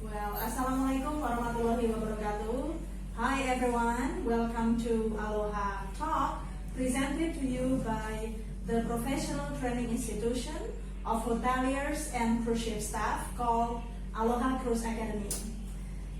Well, Assalamualaikum warahmatullahi wabarakatuh. Hi everyone, welcome to Aloha Talk, presented to you by the Professional Training Institution of Hoteliers and Cruise Ship Staff called Aloha Cruise Academy.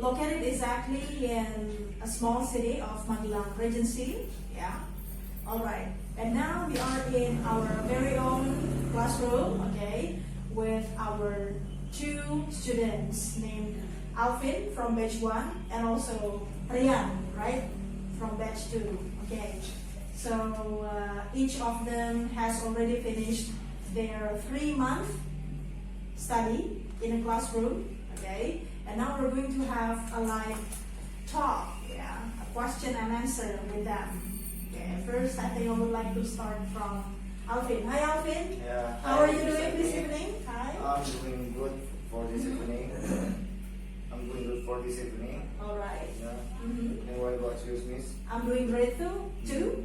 Located exactly in a small city of Magelang Regency. Yeah. Alright. And now we are in our very own classroom, okay, with our two students named Alvin from batch 1 and also Rian, right, from batch 2. Okay, so each of them has already finished their 3-month study in a classroom, okay, and now we're going to have a live talk, yeah, a question and answer with them. Okay, first I think I would like to start from Alvin. Hi Alvin. Yeah. How are you doing this evening? Hi. I'm doing good for this evening. I'm doing good for this evening. All right. Yeah. Mm-hmm. And what about you, Miss? I'm doing great too.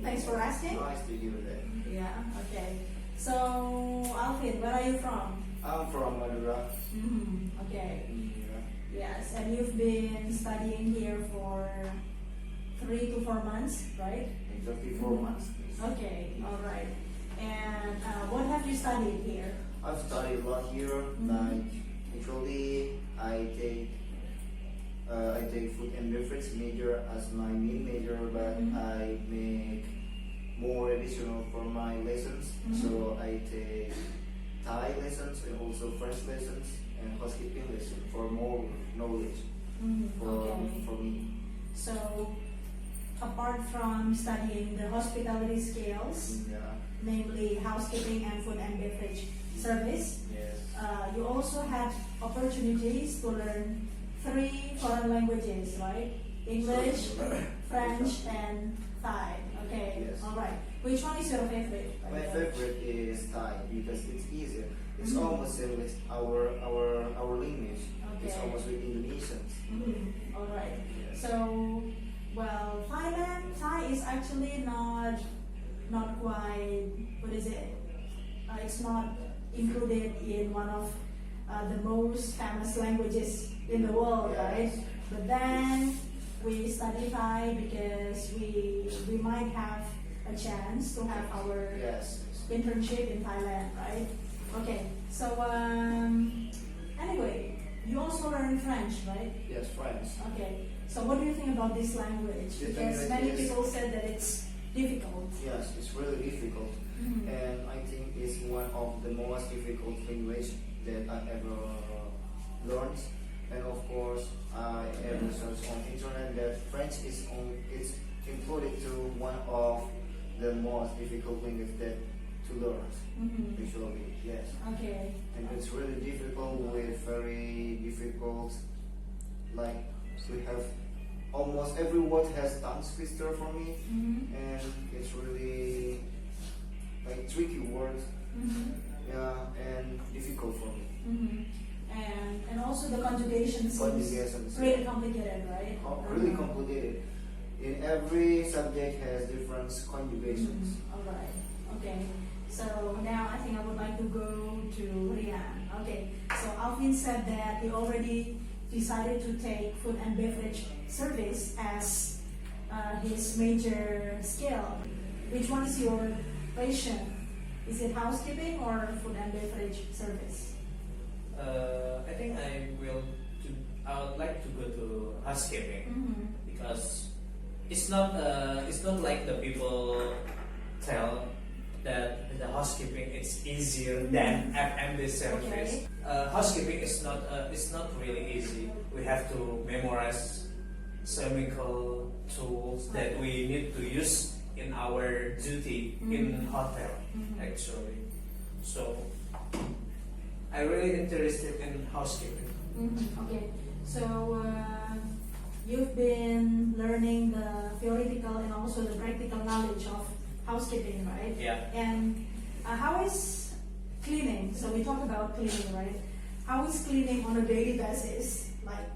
Thanks for asking. Nice to hear that. Yeah. Okay. So Alvin, where are you from? I'm from Madura. Mm-hmm. Okay. Yeah. Yes, and you've been studying here for 3 to 4 months, right? Exactly 4 months. Miss. Okay. All right. And what have you studied here? I've studied a lot here. Like actually, I take food and beverage major as my main major, but I make more additional for my lessons. So I take Thai lessons and also French lessons and housekeeping lessons for more knowledge for me. So apart from studying the hospitality skills, Yeah. namely housekeeping and food and beverage service, Yes. you also had opportunities to learn 3 foreign languages, right? English, French, and Thai. Okay. Yes. All right. Which one is your favorite? by My the way? favorite is Thai because it's easier. It's almost same with our language. It's Okay. almost with Indonesians. All right. Yes. So, well, Thai is actually not quite, what is it? It's not included in one of the most famous languages in the world, Yes. right? But then we study Thai because we might have a chance to have our Yes. internship in Thailand, right? Okay. So anyway, you also learn French, right? Yes, French. Okay. So what do you think about this language? The Because language many is- people said that it's difficult. Yes, it's really difficult, and I think it's one of the most difficult language that I ever learned. And of course, I ever searched on internet that French is it's included to one of the most difficult language that to learn. Usually, yes. Okay. And it's really difficult with very difficult, like we have almost every word has tongue twister for me, and it's really like tricky words, yeah, and difficult for me. And also the conjugation seems Conjugations, really yeah. complicated, right? Really complicated. In every subject has different conjugations. All right. Okay. So now I think I would like to go to Rian. Okay. So Alvin said that he already decided to take food and beverage service as his major skill. Which one is your passion? Is it housekeeping or food and beverage service? I think I would like to go to housekeeping because it's not like the people tell that the housekeeping is easier than F&B service. Okay. Housekeeping is not really easy. We have to memorize chemical tools that we need to use in our duty in hotel actually. So I really interested in housekeeping. Okay. So you've been learning the theoretical and also the practical knowledge of housekeeping, right? Yeah. And how is cleaning? So we talk about cleaning, right? How is cleaning on a daily basis? Like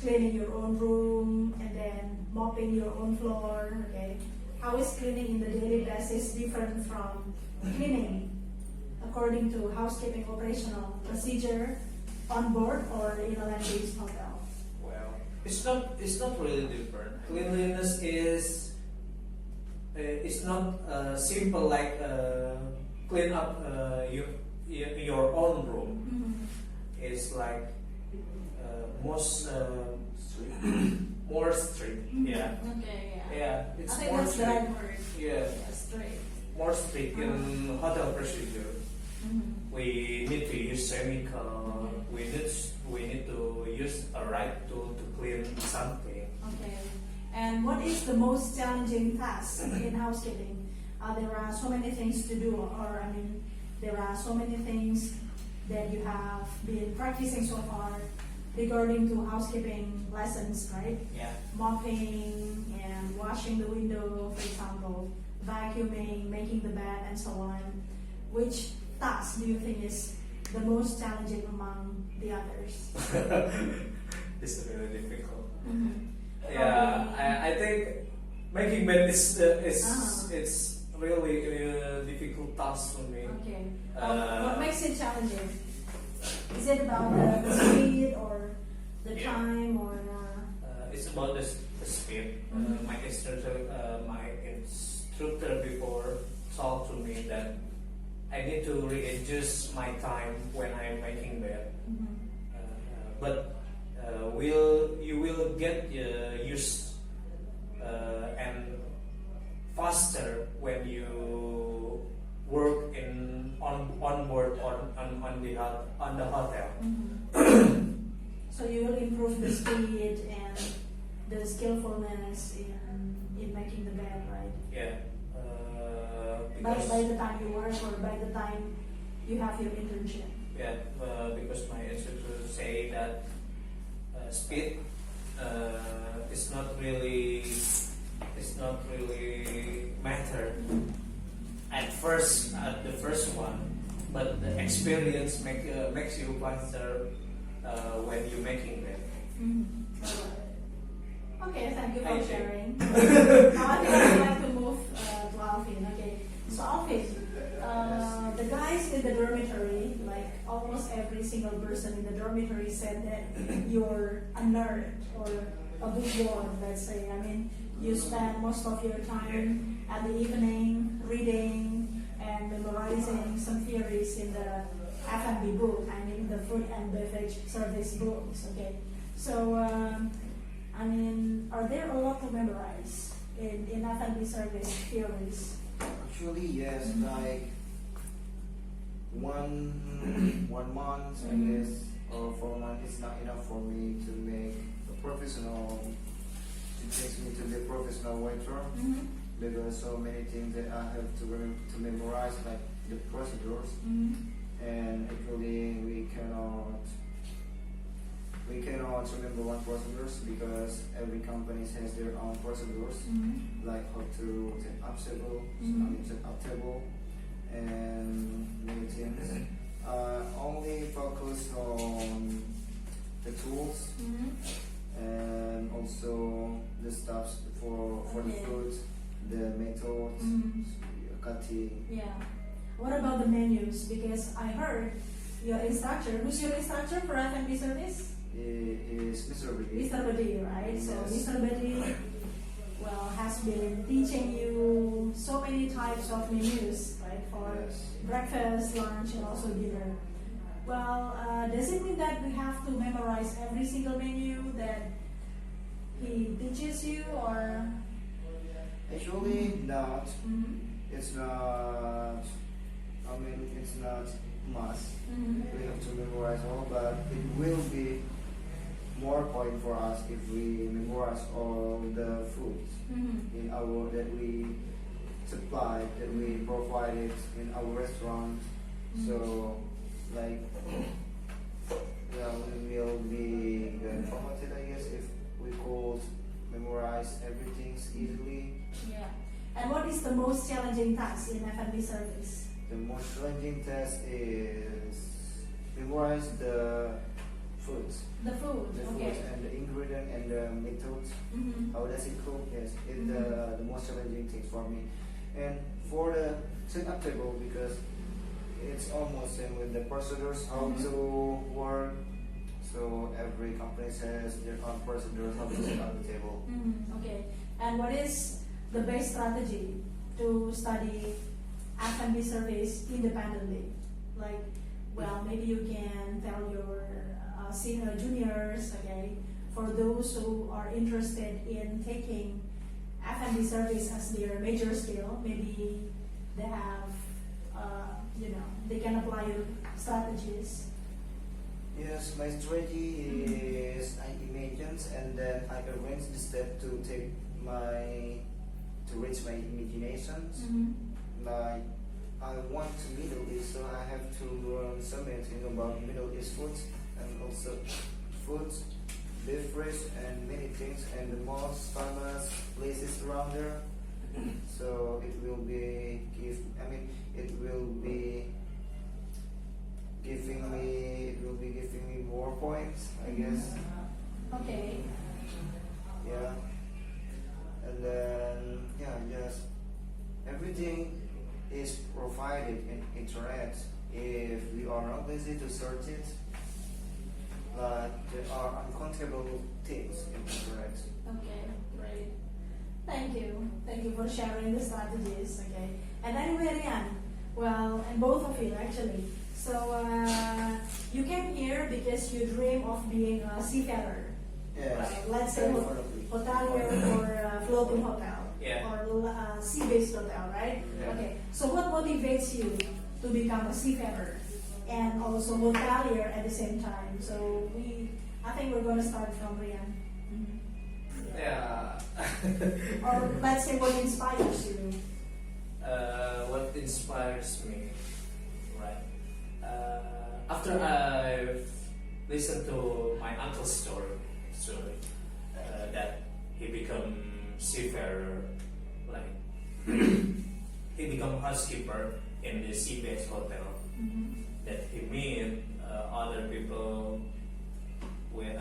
cleaning your own room and then mopping your own floor, okay? How is cleaning in the daily basis different from cleaning according to housekeeping operational procedure on board or in a land-based hotel? Well, it's not really different. Cleanliness is it's not simple like clean up your own room. It's like most more strict. Yeah. Okay, yeah. Yeah, it's I think more that's the strict. right word. Yeah, Straight. more strict in hotel procedure. We need to use chemical. We need to use a right tool to clean something. Okay. And what is the most challenging task in housekeeping? There are so many things to do, or I mean, there are so many things that you have been practicing so far regarding to housekeeping lessons, right? Yeah. Mopping and washing the window, for example, vacuuming, making the bed, and so on. Which task do you think is the most challenging among the others? It's really difficult. Mm-hmm. Yeah, I think making bed is Uh-huh. it's really a difficult task for me. Okay. Uh, What makes it challenging? Is it about the speed or the Yeah. time or? It's about the speed. My instructor before told to me that I need to readjust my time when I'm making bed. But you will get used and faster when you work on board on the hotel. So you will improve the speed and the skillfulness in making the bed, right? Yeah. By Because the time you work or by the time you have your internship. yeah, because my instructor say that speed is not really matter at the first one, but the experience makes you faster when you're making them. Okay, thank you for Thank you. sharing. Now I think I'd like to move to Alvin. Okay, so Alvin, the guys in the dormitory, like almost every single person in the dormitory said that you're a nerd or a bookworm, let's say. I mean, you spend most of your time at the evening reading and memorizing some theories in the F&B book, I mean the food and beverage service books, okay? So, I mean, are there a lot to memorize in F&B service theories? Actually, yes, like one month, I guess, or 4 months is not enough for me to make a professional. It takes me to be a professional waiter because so many things that I have to memorize, like the procedures, and actually we cannot remember one procedures because every company has their own procedures, like how to set up table, set up table, and many things. Only focus on the tools and also the stuffs for the Okay. food, the methods, cutting. Yeah. What about the menus? Because I heard your instructor, who's your instructor for F&B service? Is Mr. Bidi. Mr. Bedi, right? So Yes. Mr. Bedi, well, has been teaching you so many types of menus, right? For Yes. breakfast, lunch, and also dinner. Well, does it mean that we have to memorize every single menu that he teaches you, or? Actually, not. It's not. I mean, it's not must. We have to memorize all, but it will be more point for us if we memorize all the foods in our that we supply, that we provided in our restaurant. So, like, yeah, we will be promoted, I guess, if we could memorize everything easily. Yeah. And what is the most challenging task in F&B service? The most challenging task is memorize the foods. The food. The Okay. foods and the ingredient and the methods. How does it cook? Yes, it's the most challenging thing for me. And for the set-up table, because it's almost same with the procedures, how to work So every company has their own procedures how to sit on the table. Okay. And what is the best strategy to study F&B service independently? Like, well, maybe you can tell your senior juniors, okay, for those who are interested in taking F&B service as their major skill, maybe they have, they can apply your strategies. Yes, my strategy is I imagine and then I arrange the step to reach my imaginations. Like I want to Middle East, so I have to learn something about Middle East foods and also foods, beverage and many things and the most famous places around there. So it will be giving me more points, I guess. Okay. Yeah. And then just everything is provided in internet. If we are not lazy to search it, but there are uncountable things in internet. Okay, great. Thank you. Thank you for sharing the strategies. Okay. And anyway, Rian, well, and both of you actually. So you came here because you dream of being a seafarer. Yes. Right? Let's say Definitely. hotelier or floating hotel. Yeah. Or sea-based hotel, right? Yeah. Okay. So what motivates you to become a seafarer and also hotelier at the same time? So I think we're going to start from Rian. Yeah. Or let's say what inspires you. What inspires me, right? After I've listened to my uncle's story, that he become seafarer, like he become housekeeper in the sea-based hotel. That he meet other people with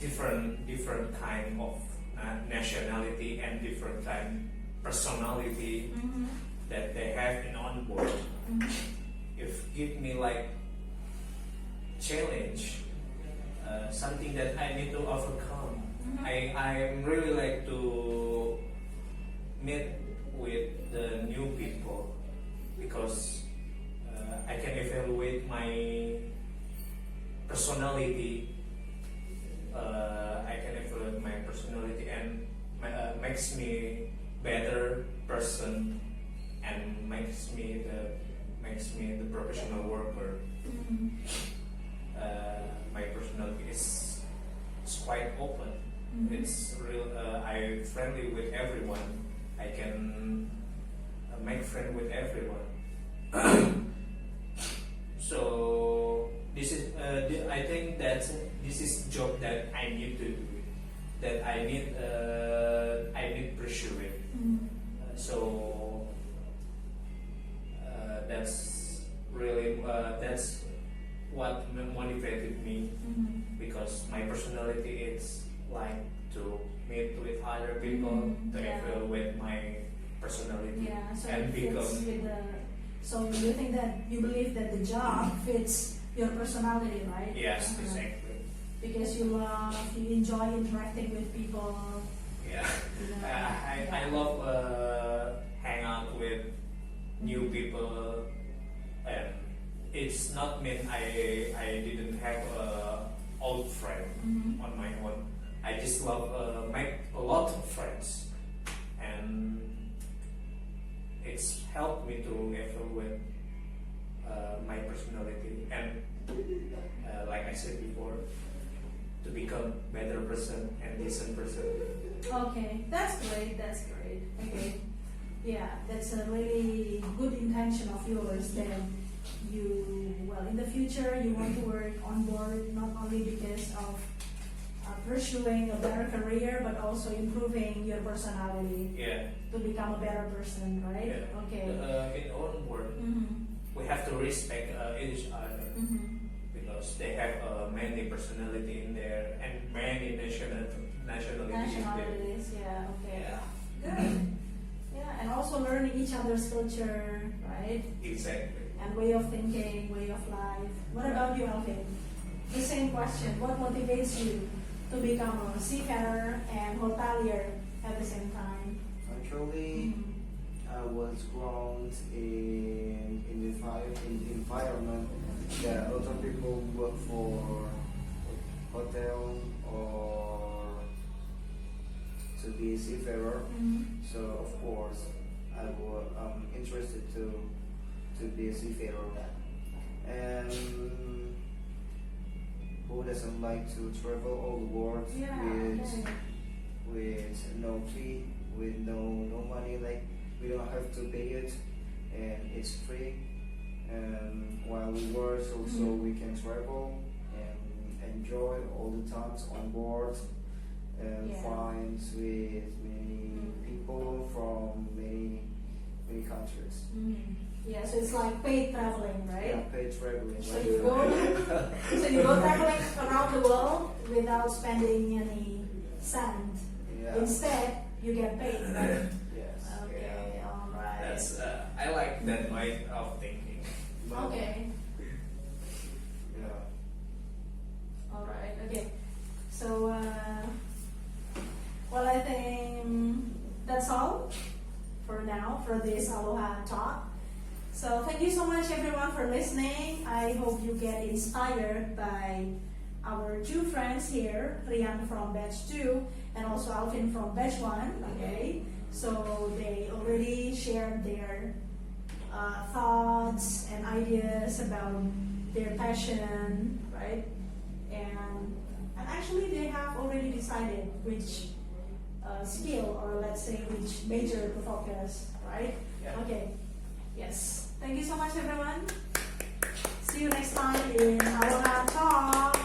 different kind of nationality and different kind personality that they have in on board. If give me like challenge, something that I need to overcome. I'm really like to meet with the new people because I can evaluate my personality. I can evaluate my personality and makes me better person and makes me the professional worker. My personality is quite open. It's real. I'm friendly with everyone. I can make friend with everyone. So this is. I think that this is job that I need to do. That I need pursue it. So that's really that's what motivated me because my personality is like to meet with other people to evaluate my personality So and it fits become with the. So you think that you believe that the job fits your personality, right? yes exactly Because you enjoy interacting with people. yeah. You know, I love hang out with new people and it's not mean I didn't have a old friend on my own. I just love make a lot of friends and it's helped me to evaluate my personality and like I said before to become better person and decent person. Okay, that's great. That's great. Okay, yeah, that's a really good intention of yours. That in the future you want to work on board not only because of pursuing a better career, but also improving your personality. Yeah. To become a better person, right? Yeah. Okay. In our work, we have to respect each other because they have many personality in there and many nationalities in there. Nationalities, yeah, okay. Yeah. Good. Yeah, and also learning each other's culture, right? Exactly. And way of thinking, way of life. What about you, Alvin? the same question. What motivates you to become a seafarer and hotelier at the same time? Actually, I was grown in the environment that a lot of people work for hotel or to be a seafarer. So of course, I'm interested to be a seafarer. And who doesn't like to travel all the world with no fee, with no money? Like we don't have to pay it, and it's free. And while we work, also we can travel and enjoy all the times on board and find with many people from many countries. Yeah, so it's like paid traveling, right? Yeah, paid traveling. So you go traveling around the world without spending any cent. Yeah. Instead, you get paid, right? Yes. Okay, all right. That's I like that way of thinking. Okay, Yeah. all right, okay. So, well, I think that's all for now for this Aloha talk. So thank you so much everyone for listening. I hope you get inspired by our two friends here, Rian from batch 2 and also Alvin from batch 1. Okay, so they already shared their thoughts and ideas about their passion, right? And actually they have already decided which skill, or let's say which major to focus, right? Yeah. Okay. Yes. Thank you so much, everyone. See you next time in Aloha Talk.